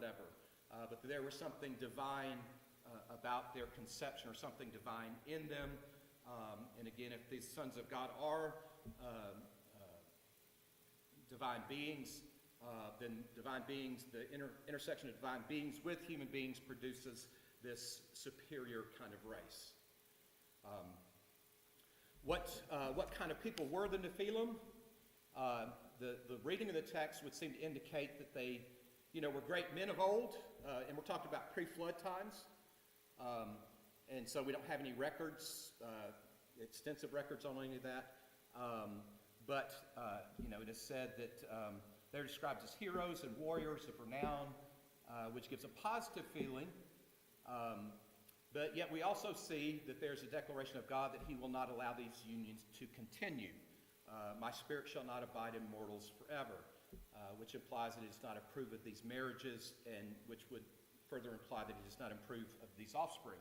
whatever. But there was something divine about their conception, or something divine in them. And again, if these sons of God are divine beings, then divine beings, the intersection of divine beings with human beings produces this superior kind of race. What kind of people were the Nephilim? The reading of the text would seem to indicate that they, were great men of old, and we're talking about pre-flood times. And so we don't have any records, extensive records on any of that. But it is said that they're described as heroes and warriors of renown, which gives a positive feeling. But yet we also see that there's a declaration of God that he will not allow these unions to continue. My spirit shall not abide in mortals forever, which implies that he does not approve of these marriages, and which would further imply that he does not approve of these offspring.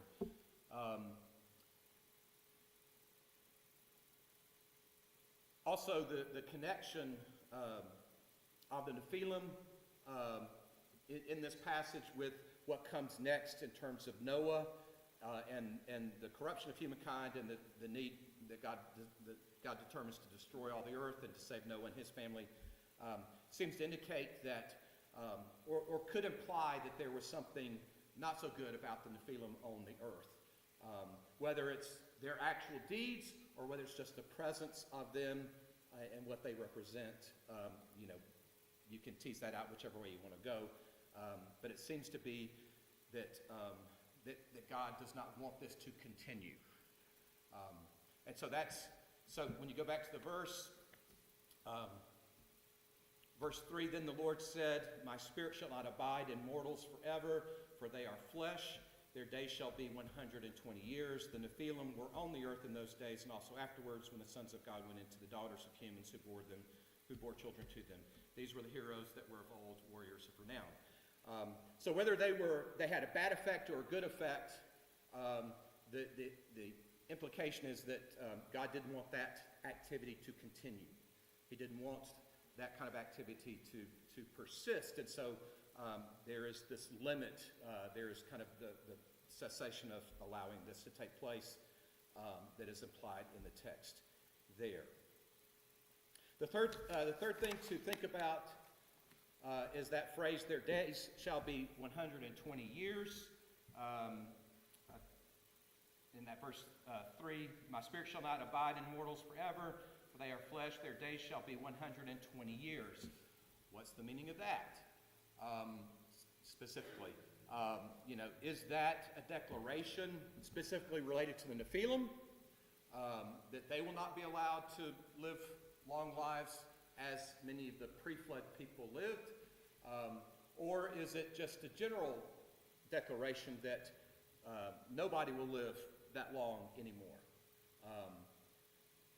Also, the connection of the Nephilim in this passage with what comes next in terms of Noah and the corruption of humankind, and the need that God determines to destroy all the earth and to save Noah and his family, seems to indicate that, or could imply that there was something not so good about the Nephilim on the earth. Whether it's their actual deeds or whether it's just the presence of them and what they represent, you can tease that out whichever way you want to go. But it seems to be that God does not want this to continue. And so when you go back to the verse 3, then the Lord said, my spirit shall not abide in mortals forever, for they are flesh. Their days shall be 120 years. The Nephilim were on the earth in those days, and also afterwards, when the sons of God went into the daughters of humans who bore children to them. These were the heroes that were of old, warriors of renown. So whether they had a bad effect or a good effect, the implication is that God didn't want that activity to continue. He didn't want that kind of activity to persist, and so there is this limit. There is kind of the cessation of allowing this to take place that is implied in the text there. The third thing to think about is that phrase, their days shall be 120 years. In that verse 3, my spirit shall not abide in mortals forever, for they are flesh, their days shall be 120 years. What's the meaning of that? Specifically, is that a declaration specifically related to the Nephilim, that they will not be allowed to live long lives as many of the pre-flood people lived? Or is it just a general declaration that nobody will live that long anymore?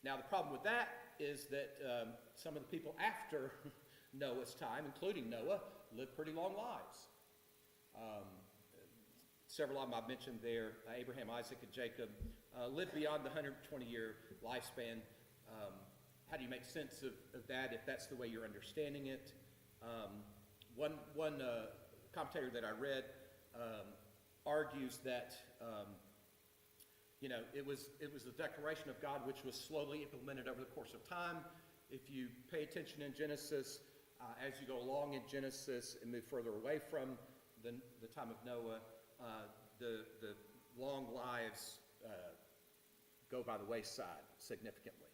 Now, the problem with that is that some of the people after Noah's time, including Noah, lived pretty long lives. Several of them I've mentioned there, Abraham, Isaac, and Jacob, lived beyond the 120-year lifespan. How do you make sense of that if that's the way you're understanding it? One commentator that I read argues that it was a declaration of God which was slowly implemented over the course of time. If you pay attention in Genesis, as you go along in Genesis and move further away from the time of Noah, the long lives go by the wayside significantly.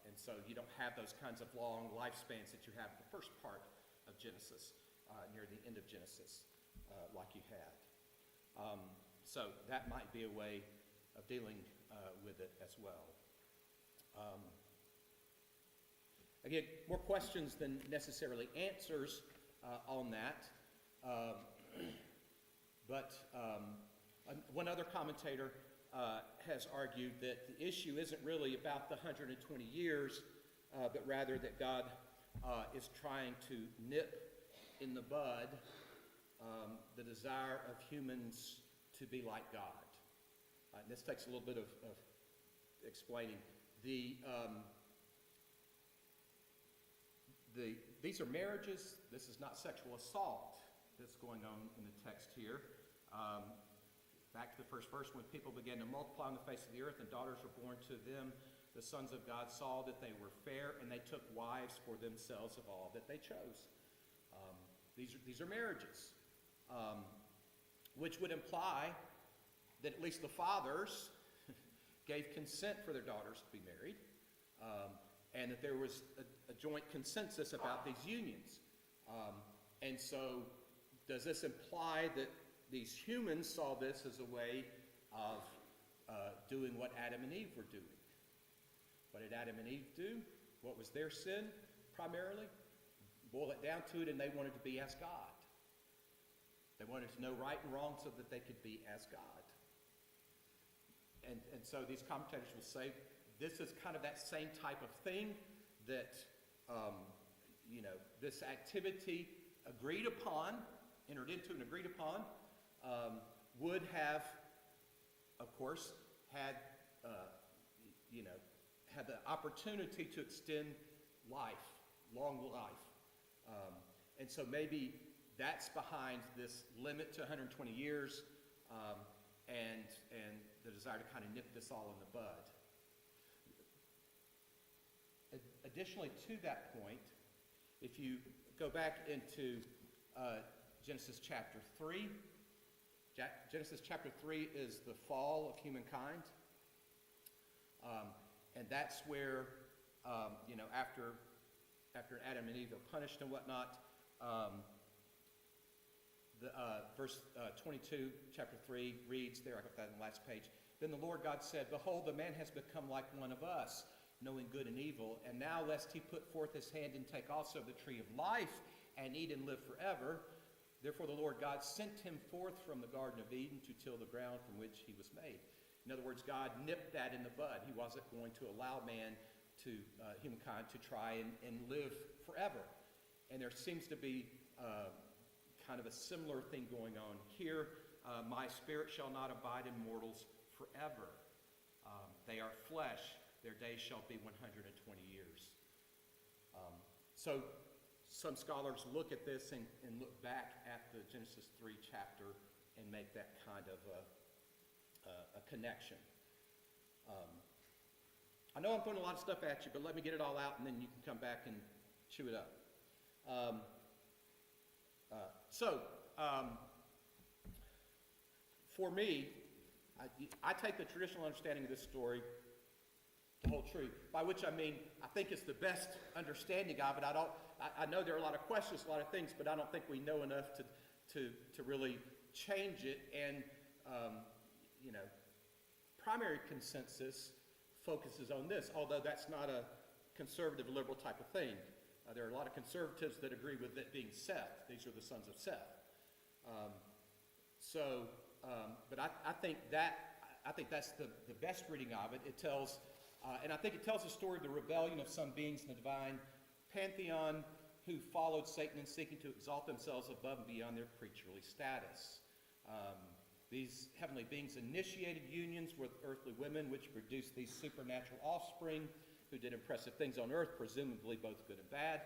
And so you don't have those kinds of long lifespans that you have in the first part of Genesis, near the end of Genesis, like you had. So that might be a way of dealing with it as well. Again, more questions than necessarily answers on that. But one other commentator has argued that the issue isn't really about the 120 years, but rather that God is trying to nip in the bud the desire of humans to be like God. And this takes a little bit of explaining. These are marriages. This is not sexual assault. that's going on in the text here. Back to the first verse, when people began to multiply on the face of the earth and daughters were born to them, the sons of God saw that they were fair, and they took wives for themselves of all that they chose. These are marriages, which would imply that at least the fathers gave consent for their daughters to be married, and that there was a joint consensus about these unions. And so, does this imply that these humans saw this as a way of doing what Adam and Eve were doing? What did Adam and Eve do? What was their sin, primarily? Boil it down to it, and they wanted to be as God. They wanted to know right and wrong so that they could be as God. And so these commentators will say, this is kind of that same type of thing that, this activity agreed upon, entered into and agreed upon, would have, of course, had the opportunity to extend life, long life. And so maybe that's behind this limit to 120 years and the desire to kind of nip this all in the bud. Additionally, to that point, if you go back into Genesis chapter 3, Genesis chapter 3 is the fall of humankind. And that's where, after Adam and Eve are punished and whatnot, verse 22, chapter 3 reads there, I got that on the last page. Then the Lord God said, behold, the man has become like one of us, knowing good and evil. And now lest he put forth his hand and take also of the tree of life and eat and live forever. Therefore the Lord God sent him forth from the Garden of Eden to till the ground from which he was made. In other words, God nipped that in the bud. He wasn't going to allow humankind to try and live forever. And there seems to be kind of a similar thing going on here. My spirit shall not abide in mortals forever. They are flesh. Their days shall be 120 years. So some scholars look at this and look back at the Genesis 3 chapter and make that kind of a connection. I know I'm throwing a lot of stuff at you, but let me get it all out and then you can come back and chew it up. For me, I take the traditional understanding of this story to hold true, by which I mean I think it's the best understanding of it. I know there are a lot of questions, a lot of things, but I don't think we know enough to really change it. And primary consensus focuses on this, although that's not a conservative liberal type of thing. There are a lot of conservatives that agree with it being Seth. These are the sons of Seth. But I think that's the best reading of it. It tells, and I think it tells the story of the rebellion of some beings in the divine pantheon who followed Satan in seeking to exalt themselves above and beyond their creaturely status. These heavenly beings initiated unions with earthly women, which produced these supernatural offspring who did impressive things on earth, presumably both good and bad.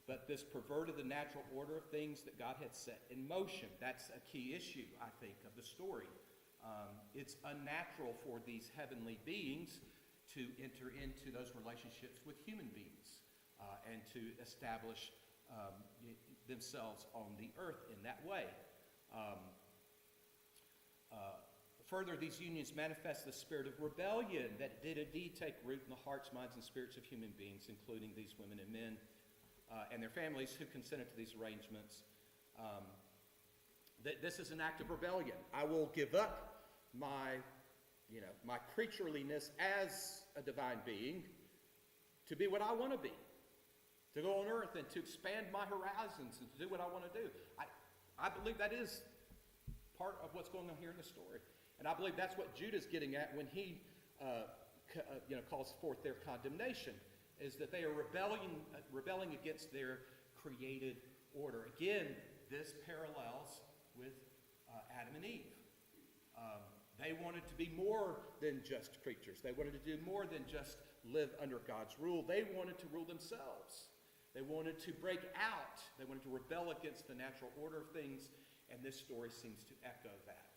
But this perverted the natural order of things that God had set in motion. That's a key issue, I think, of the story. It's unnatural for these heavenly beings to enter into those relationships with human beings and to establish themselves on the earth in that way. Further, these unions manifest the spirit of rebellion that did indeed take root in the hearts, minds, and spirits of human beings, including these women and men and their families who consented to these arrangements. This is an act of rebellion. I will give up my creatureliness as a divine being to be what I want to be, to go on earth and to expand my horizons and to do what I want to do. I believe that is part of what's going on here in the story. And I believe that's what Judah's getting at when he calls forth their condemnation, is that they are rebelling against their created order. Again, this parallels with Adam and Eve. They wanted to be more than just creatures. They wanted to do more than just live under God's rule. They wanted to rule themselves. They wanted to break out. They wanted to rebel against the natural order of things, and this story seems to echo that.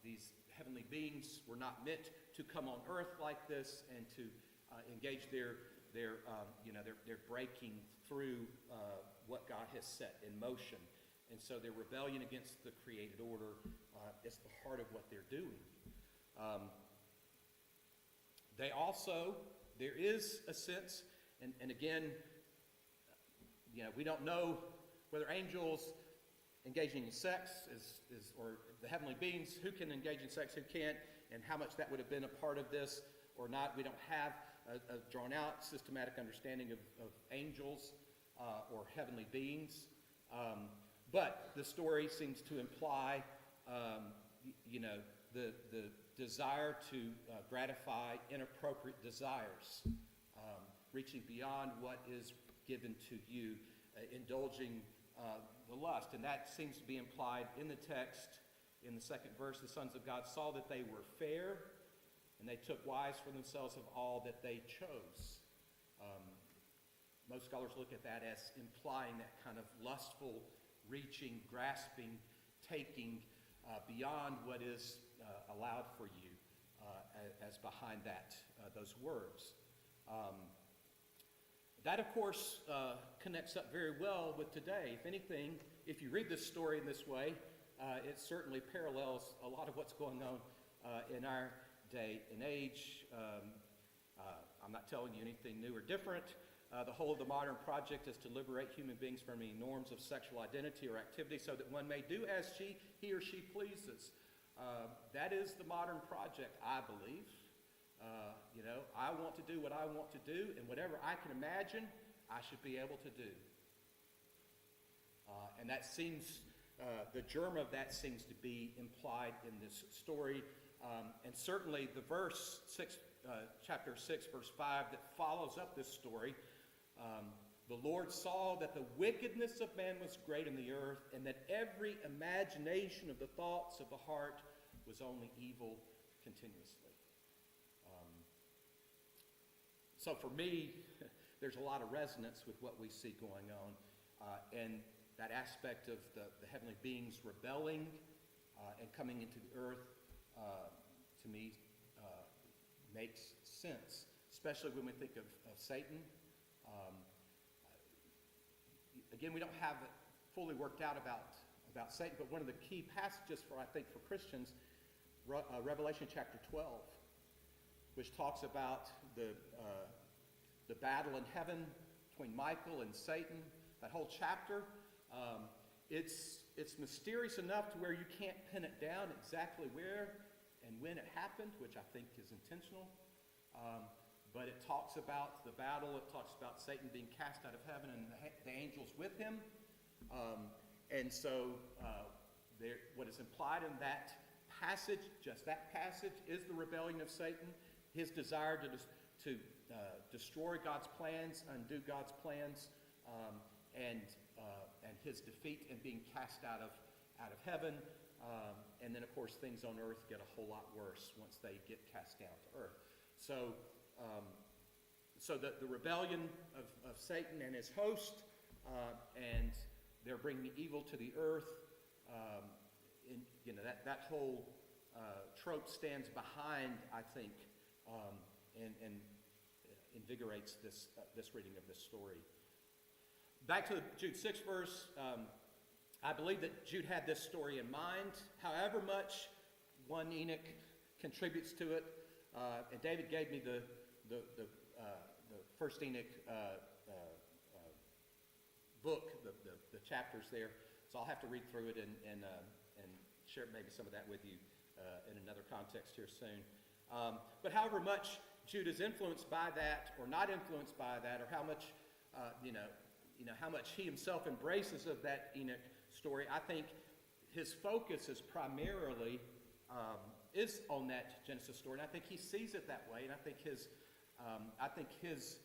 These heavenly beings were not meant to come on earth like this and to engage their breaking through what God has set in motion. And so their rebellion against the created order is the heart of what they're doing. There is a sense, and again, we don't know whether angels engaging in sex or the heavenly beings, who can engage in sex, who can't, and how much that would have been a part of this or not. We don't have a drawn-out, systematic understanding of angels or heavenly beings. But the story seems to imply, the desire to gratify inappropriate desires, reaching beyond what is given to you, indulging the lust. And that seems to be implied in the text. In the second verse, the sons of God saw that they were fair, and they took wives for themselves of all that they chose. Most scholars look at that as implying that kind of lustful, reaching, grasping, taking beyond what is allowed for you as behind that, those words. That, of course, connects up very well with today. If anything, if you read this story in this way, it certainly parallels a lot of what's going on in our day and age. I'm not telling you anything new or different. The whole of the modern project is to liberate human beings from any norms of sexual identity or activity so that one may do as he or she pleases. That is the modern project, I believe. I want to do what I want to do, and whatever I can imagine, I should be able to do. And that seems, the germ of that seems to be implied in this story. And certainly the verse 6, chapter 6, verse 5, that follows up this story. The Lord saw that the wickedness of man was great in the earth, and that every imagination of the thoughts of the heart was only evil continuously. So for me, there's a lot of resonance with what we see going on. And that aspect of the heavenly beings rebelling and coming into the earth, to me, makes sense, especially when we think of Satan. Again, we don't have it fully worked out about Satan, but one of the key passages for Christians, Revelation chapter 12, which talks about the battle in heaven between Michael and Satan. That whole chapter, it's mysterious enough to where you can't pin it down exactly where and when it happened, which I think is intentional. But it talks about the battle. It talks about Satan being cast out of heaven and the angels with him. And so what is implied in that passage, just that passage, is the rebellion of Satan, his desire to destroy God's plans, undo God's plans, and his defeat and being cast out of heaven. And then, of course, things on earth get a whole lot worse once they get cast down to earth. So the rebellion of Satan and his host, and they're bringing evil to the earth. That whole trope stands behind, I think, and invigorates this reading of this story. Back to Jude 6 verse, I believe that Jude had this story in mind. However much one Enoch contributes to it, and David gave me the first Enoch book, the chapters there, so I'll have to read through it and share maybe some of that with you in another context here soon. But however much Jude is influenced by that, or not influenced by that, or how much how much he himself embraces of that Enoch story, I think his focus is primarily is on that Genesis story, and I think he sees it that way. And I think his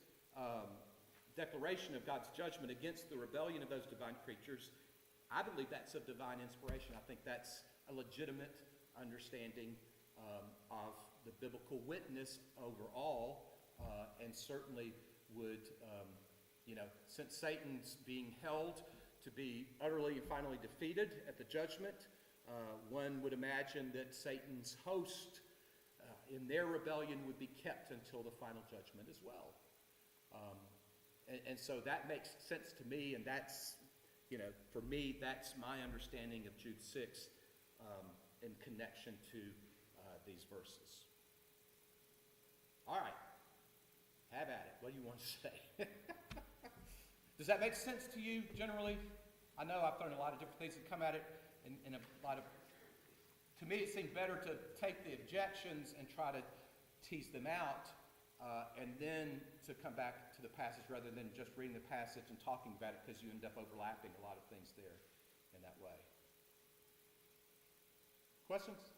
declaration of God's judgment against the rebellion of those divine creatures, I believe that's of divine inspiration. I think that's a legitimate understanding of the biblical witness overall, and certainly would since Satan's being held to be utterly and finally defeated at the judgment, one would imagine that Satan's host in their rebellion would be kept until the final judgment as well. And so that makes sense to me, and that's, for me, that's my understanding of Jude 6 in connection to these verses. All right. Have at it. What do you want to say? Does that make sense to you generally? I know I've thrown a lot of different things and come at it in a lot of... To me, it seemed better to take the objections and try to tease them out, and then to come back to the passage rather than just reading the passage and talking about it, because you end up overlapping a lot of things there in that way. Questions?